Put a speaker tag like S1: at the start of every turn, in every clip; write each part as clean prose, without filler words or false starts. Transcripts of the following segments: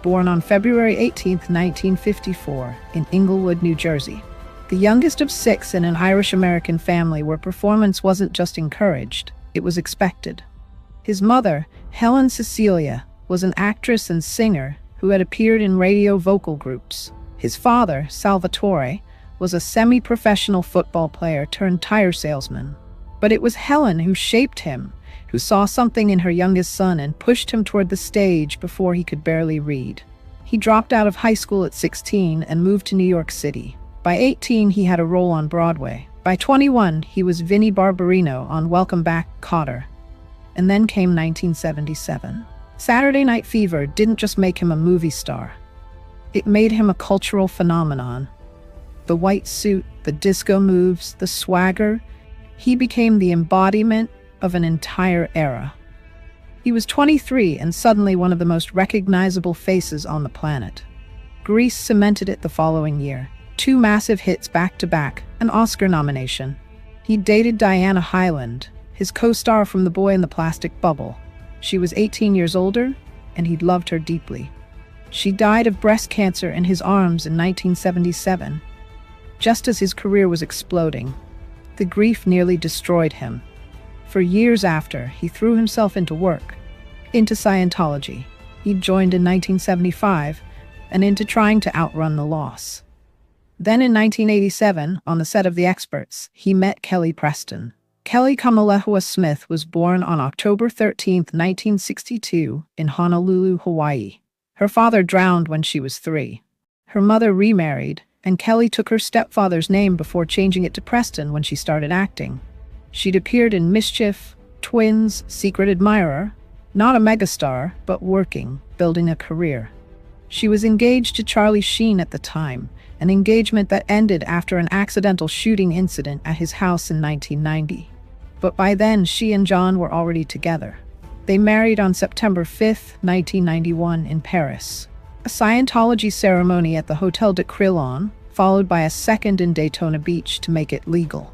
S1: born on February 18, 1954, in Englewood, New Jersey. The youngest of six in an Irish-American family where performance wasn't just encouraged, it was expected. His mother, Helen Cecilia, was an actress and singer who had appeared in radio vocal groups. His father, Salvatore, was a semi-professional football player turned tire salesman. But it was Helen who shaped him, who saw something in her youngest son and pushed him toward the stage before he could barely read. He dropped out of high school at 16 and moved to New York City. By 18, he had a role on Broadway. By 21, he was Vinnie Barbarino on Welcome Back, Kotter. And then came 1977. Saturday Night Fever didn't just make him a movie star. It made him a cultural phenomenon. The white suit, the disco moves, the swagger. He became the embodiment of an entire era. He was 23 and suddenly one of the most recognizable faces on the planet. Grease cemented it the following year. 2 massive hits back-to-back, an Oscar nomination. He dated Diana Hyland, his co-star from The Boy in the Plastic Bubble. She was 18 years older, and he loved her deeply. She died of breast cancer in his arms in 1977, just as his career was exploding. The grief nearly destroyed him. For years after, he threw himself into work, into Scientology. He joined in 1975, and into trying to outrun the loss. Then in 1987, on the set of The Experts, he met Kelly Preston. Kelly Kamalehua Smith was born on October 13, 1962, in Honolulu, Hawaii. Her father drowned when she was 3. Her mother remarried, and Kelly took her stepfather's name before changing it to Preston when she started acting. She'd appeared in Mischief, Twins, Secret Admirer, not a megastar, but working, building a career. She was engaged to Charlie Sheen at the time, an engagement that ended after an accidental shooting incident at his house in 1990. But by then, she and John were already together. They married on September 5, 1991, in Paris. A Scientology ceremony at the Hotel de Crillon, followed by a second in Daytona Beach to make it legal.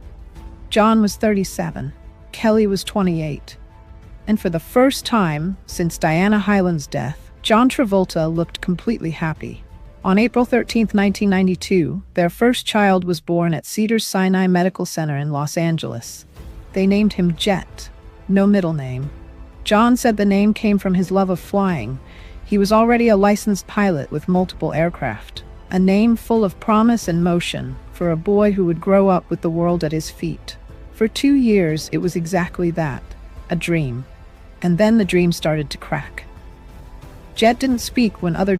S1: John was 37. Kelly was 28. And for the first time since Diana Hyland's death, John Travolta looked completely happy. On April 13, 1992, their first child was born at Cedars-Sinai Medical Center in Los Angeles. They named him Jet, no middle name. John said the name came from his love of flying. He was already a licensed pilot with multiple aircraft. A name full of promise and motion for a boy who would grow up with the world at his feet. For 2 years, it was exactly that, a dream. And then the dream started to crack. Jet didn't speak when other